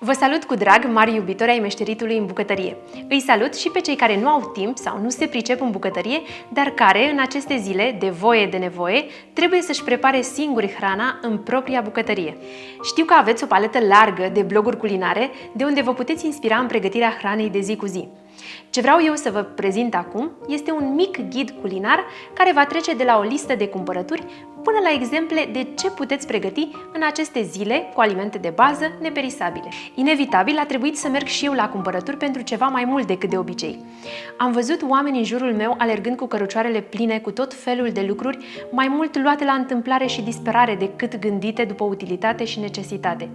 Vă salut cu drag, mari iubitori ai meșteritului în bucătărie. Îi salut și pe cei care nu au timp sau nu se pricep în bucătărie, dar care, în aceste zile, de voie de nevoie, trebuie să-și prepare singuri hrana în propria bucătărie. Știu că aveți o paletă largă de bloguri culinare, de unde vă puteți inspira în pregătirea hranei de zi cu zi. Ce vreau eu să vă prezint acum este un mic ghid culinar care va trece de la o listă de cumpărături până la exemple de ce puteți pregăti în aceste zile cu alimente de bază neperisabile. Inevitabil a trebuit să merg și eu la cumpărături pentru ceva mai mult decât de obicei. Am văzut oameni în jurul meu alergând cu cărucioarele pline cu tot felul de lucruri, mai mult luate la întâmplare și disperare decât gândite după utilitate și necesitate.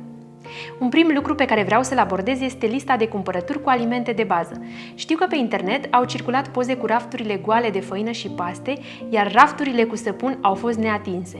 Un prim lucru pe care vreau să-l abordez este lista de cumpărături cu alimente de bază. Știu că pe internet au circulat poze cu rafturile goale de făină și paste, iar rafturile cu săpun au fost neatinse.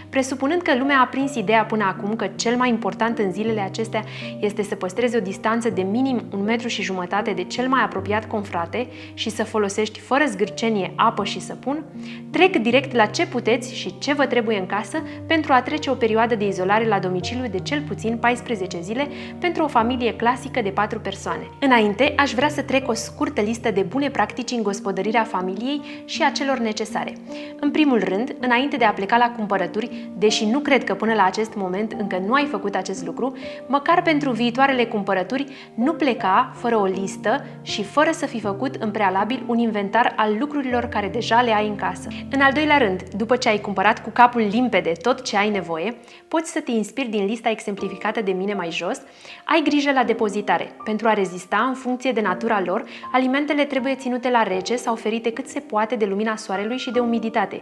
Presupunând că lumea a prins ideea până acum că cel mai important în zilele acestea este să păstrezi o distanță de minim 1,5 m de cel mai apropiat confrate și să folosești fără zgârcenie apă și săpun, trec direct la ce puteți și ce vă trebuie în casă pentru a trece o perioadă de izolare la domiciliu de cel puțin 14 zile pentru o familie clasică de 4 persoane. Înainte, aș vrea să trec o scurtă listă de bune practici în gospodărirea familiei și a celor necesare. În primul rând, înainte de a pleca la cumpărături, deși nu cred că până la acest moment încă nu ai făcut acest lucru, măcar pentru viitoarele cumpărături nu pleca fără o listă și fără să fi făcut în prealabil un inventar al lucrurilor care deja le ai în casă. În al doilea rând, după ce ai cumpărat cu capul limpede tot ce ai nevoie, poți să te inspiri din lista exemplificată de mine mai jos, ai grijă la depozitare. Pentru a rezista în funcție de natura lor, alimentele trebuie ținute la rece sau ferite cât se poate de lumina soarelui și de umiditate.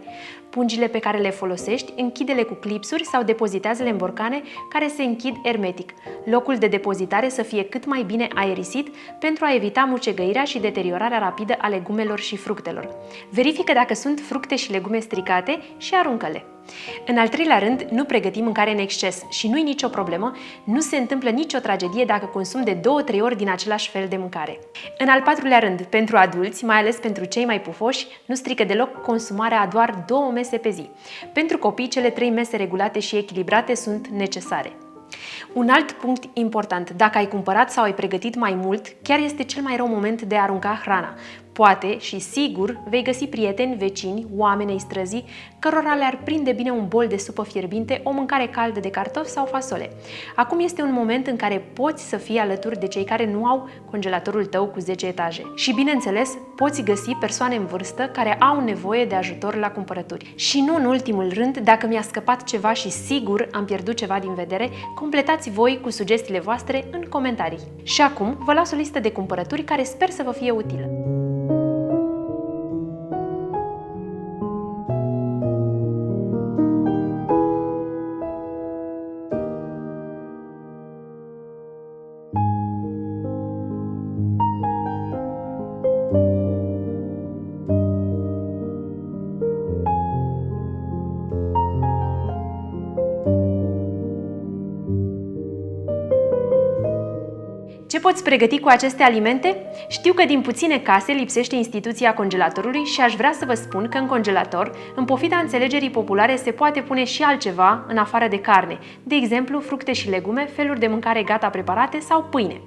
Pungile pe care le folosești, închide-le cu clipsuri sau depozitează-le în borcane care se închid ermetic. Locul de depozitare să fie cât mai bine aerisit pentru a evita mucegăirea și deteriorarea rapidă a legumelor și fructelor. Verifică dacă sunt fructe și legume stricate și aruncă-le. În al treilea rând, nu pregătim mâncare în exces și nu-i nicio problemă, nu se întâmplă nicio tragedie dacă consumi de 2-3 ori din același fel de mâncare. În al patrulea rând, pentru adulți, mai ales pentru cei mai pufoși, nu strică deloc consumarea a doar 2 mese pe zi. Pentru copii, cele 3 mese regulate și echilibrate sunt necesare. Un alt punct important, dacă ai cumpărat sau ai pregătit mai mult, chiar este cel mai rău moment de a arunca hrana. Poate și sigur vei găsi prieteni, vecini, oameni ai străzii, cărora le-ar prinde bine un bol de supă fierbinte, o mâncare caldă de cartofi sau fasole. Acum este un moment în care poți să fii alături de cei care nu au congelatorul tău cu 10 etaje. Și bineînțeles, poți găsi persoane în vârstă care au nevoie de ajutor la cumpărături. Și nu în ultimul rând, dacă mi-a scăpat ceva și sigur am pierdut ceva din vedere, completați voi cu sugestiile voastre în comentarii. Și acum vă las o listă de cumpărături care sper să vă fie utilă. Ce poți pregăti cu aceste alimente? Știu că din puține case lipsește instituția congelatorului și aș vrea să vă spun că în congelator, în pofida înțelegerii populare, se poate pune și altceva în afară de carne, de exemplu fructe și legume, feluri de mâncare gata preparate sau pâine.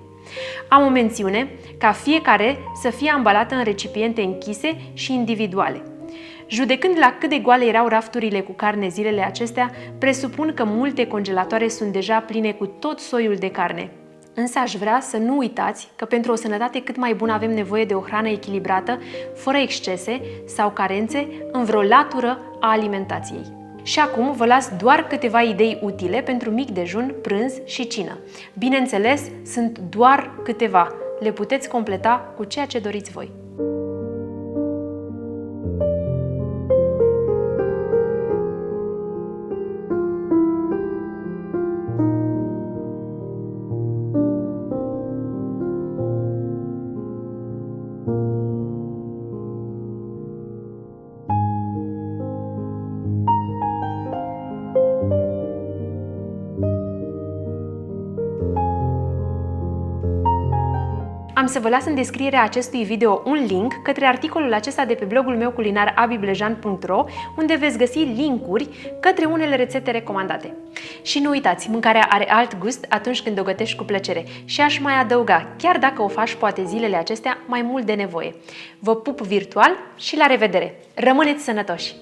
Am o mențiune ca fiecare să fie ambalată în recipiente închise și individuale. Judecând la cât de goale erau rafturile cu carne zilele acestea, presupun că multe congelatoare sunt deja pline cu tot soiul de carne. Însă aș vrea să nu uitați că pentru o sănătate cât mai bună avem nevoie de o hrană echilibrată, fără excese sau carențe în vreo latură a alimentației. Și acum vă las doar câteva idei utile pentru mic dejun, prânz și cină. Bineînțeles, sunt doar câteva. Le puteți completa cu ceea ce doriți voi. Am să vă las în descrierea acestui video un link către articolul acesta de pe blogul meu culinar abiblejan.ro, unde veți găsi linkuri către unele rețete recomandate. Și nu uitați, mâncarea are alt gust atunci când o gătești cu plăcere și aș mai adăuga, chiar dacă o faci poate zilele acestea mai mult de nevoie. Vă pup virtual și la revedere! Rămâneți sănătoși!